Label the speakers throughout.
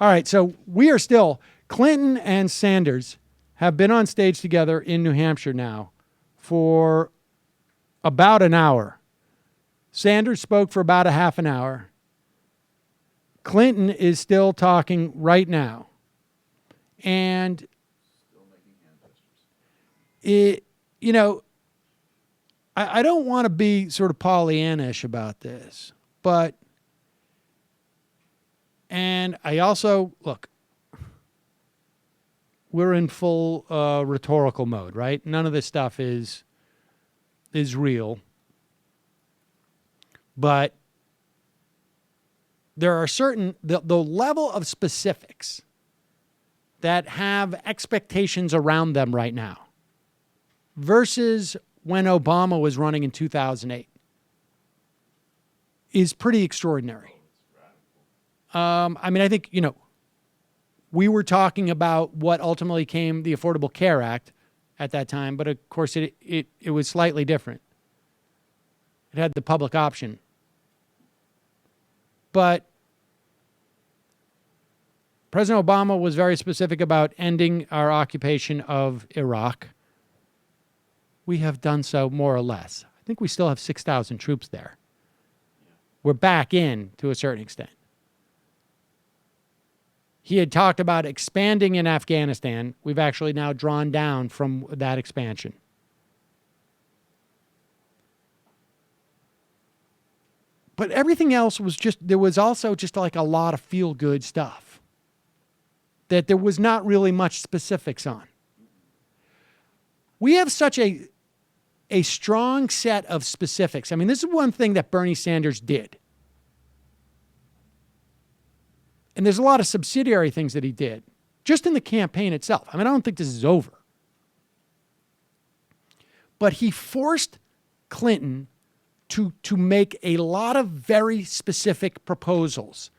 Speaker 1: All right, so we are still, Clinton and Sanders have been on stage together in New Hampshire now for about an hour. Sanders spoke for about a half an hour. Clinton is still talking right now. And still making hand gestures. I don't want to be sort of Pollyannish about this, and I also, look, we're in full rhetorical mode, right? None of this stuff is real. But there are certain, the level of specifics that have expectations around them right now versus when Obama was running in 2008 is pretty extraordinary. I think, we were talking about what ultimately came the Affordable Care Act at that time, but of course it was slightly different. It had the public option. But President Obama was very specific about ending our occupation of Iraq. We have done so more or less. I think we still have 6,000 troops there. We're back in to a certain extent. He had talked about expanding in Afghanistan. We've actually now drawn down from that expansion. But everything else was there was also just like a lot of feel-good stuff that there was not really much specifics on. We have such a strong set of specifics. I mean, this is one thing that Bernie Sanders did. And there's a lot of subsidiary things that he did just in the campaign itself. I don't think this is over. But he forced Clinton to make a lot of very specific proposals.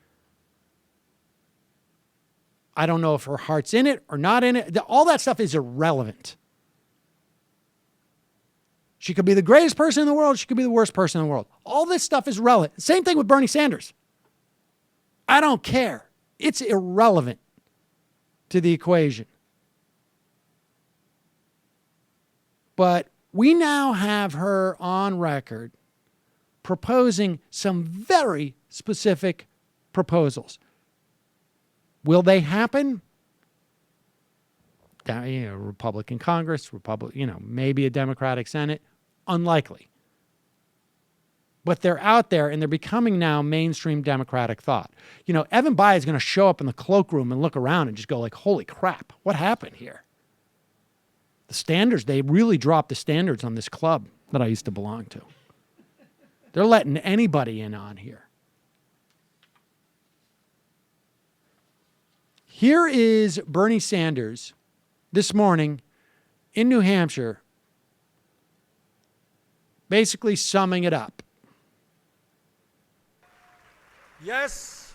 Speaker 1: I don't know if her heart's in it or not in it. All that stuff is irrelevant. She could be the greatest person in the world. She could be the worst person in the world. All this stuff is relevant. Same thing with Bernie Sanders. I don't care. It's irrelevant to the equation. But we now have her on record proposing some very specific proposals. Will they happen? Republican Congress, maybe a Democratic Senate. Unlikely. But they're out there and they're becoming now mainstream Democratic thought. Evan Bayh is going to show up in the cloakroom and look around and just go like, holy crap, what happened here? The standards, they really dropped the standards on this club that I used to belong to. They're letting anybody in on here. Here is Bernie Sanders this morning in New Hampshire, basically summing it up.
Speaker 2: Yes,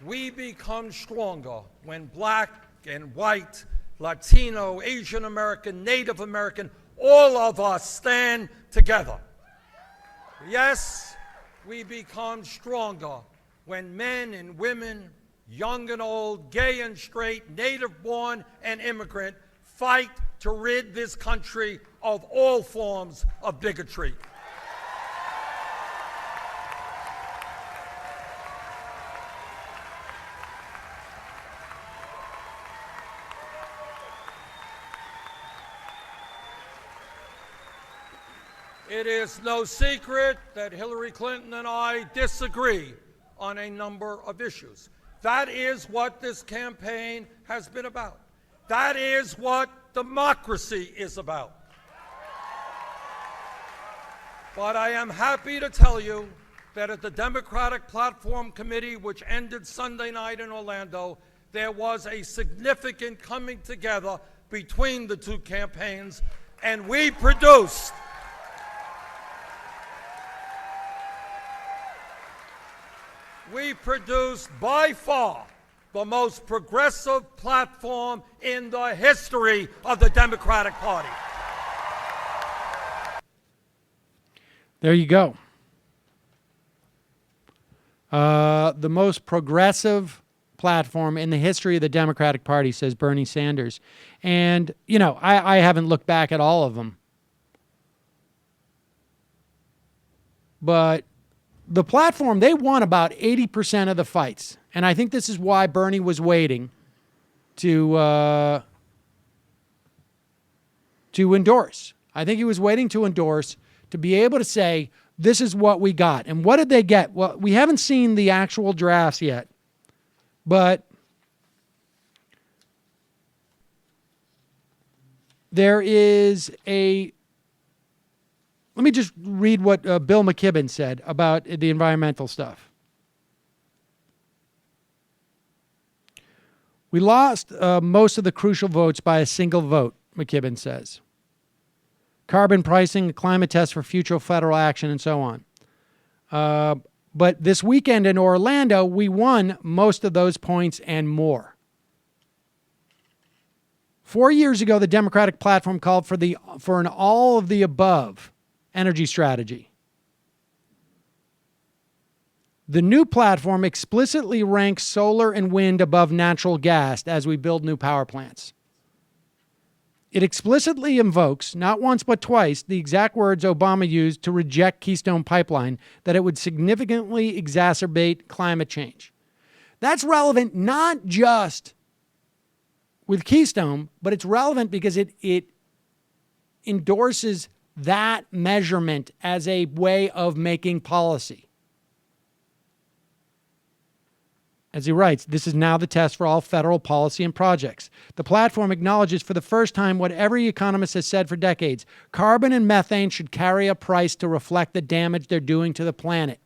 Speaker 2: we become stronger when black and white, Latino, Asian American, Native American, all of us stand together. Yes, we become stronger when men and women, young and old, gay and straight, native-born and immigrant, fight to rid this country of all forms of bigotry. It is no secret that Hillary Clinton and I disagree on a number of issues. That is what this campaign has been about. That is what democracy is about. But I am happy to tell you that at the Democratic Platform Committee, which ended Sunday night in Orlando, there was a significant coming together between the two campaigns, and we produced by far the most progressive platform in the history of the Democratic Party.
Speaker 1: There you go. The most progressive platform in the history of the Democratic Party, says Bernie Sanders. And, you know, I haven't looked back at all of them. But the platform, they won about 80% of the fights. And I think this is why Bernie was waiting to endorse. I think he was waiting to endorse to be able to say, this is what we got. And what did they get? Well, we haven't seen the actual drafts yet, but there is a... Let me just read what Bill McKibben said about the environmental stuff. We lost most of the crucial votes by a single vote, McKibben says. Carbon pricing, a climate test for future federal action, and so on. But this weekend in Orlando, we won most of those points and more. 4 years ago, the Democratic platform called for an all-of-the-above energy strategy. The new platform explicitly ranks solar and wind above natural gas as we build new power plants. It explicitly invokes, not once but twice, the exact words Obama used to reject Keystone Pipeline, that it would significantly exacerbate climate change. That's relevant not just with Keystone, but it's relevant because it endorses that measurement as a way of making policy. As he writes, this is now the test for all federal policy and projects. The platform acknowledges for the first time what every economist has said for decades. Carbon and methane should carry a price to reflect the damage they're doing to the planet.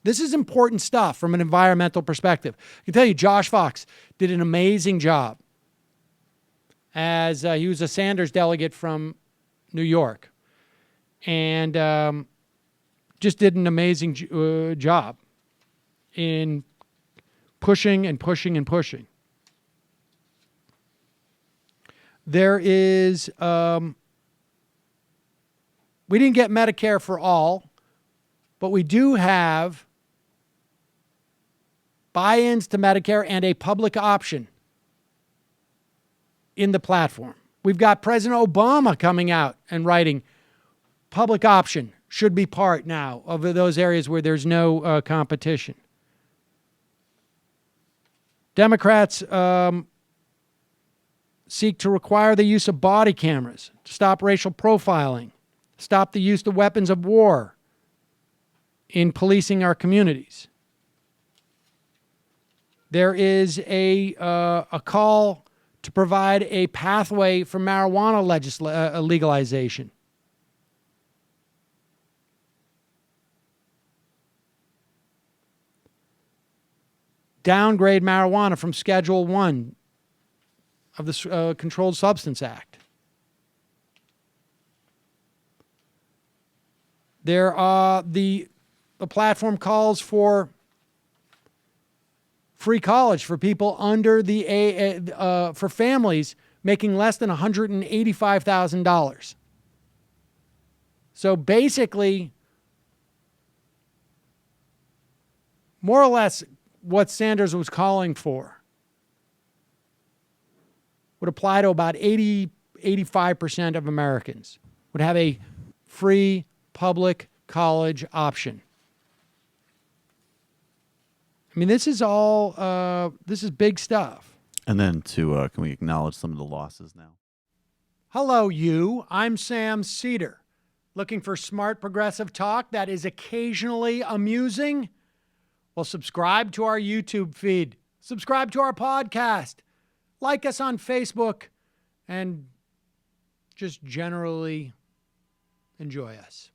Speaker 1: This is important stuff from an environmental perspective. I can tell you, Josh Fox did an amazing job as he was a Sanders delegate from New York, and just did an amazing job in pushing and pushing and pushing. There is, we didn't get Medicare for all, but we do have buy-ins to Medicare and a public option in the platform. We've got President Obama coming out and writing, public option should be part now of those areas where there's no competition. Democrats seek to require the use of body cameras, to stop racial profiling, stop the use of weapons of war in policing our communities. There is a call to provide a pathway for marijuana legalization. Downgrade marijuana from Schedule 1 of the Controlled Substance Act. The platform calls for free college for people under the for families making less than $185,000. So basically, more or less, what Sanders was calling for would apply to about 85% of Americans, would have a free public college option. I mean, this is all, this is big stuff.
Speaker 3: And then can we acknowledge some of the losses now?
Speaker 1: Hello, you. I'm Sam Seder. Looking for smart progressive talk that is occasionally amusing? Well, subscribe to our YouTube feed. Subscribe to our podcast. Like us on Facebook. And just generally enjoy us.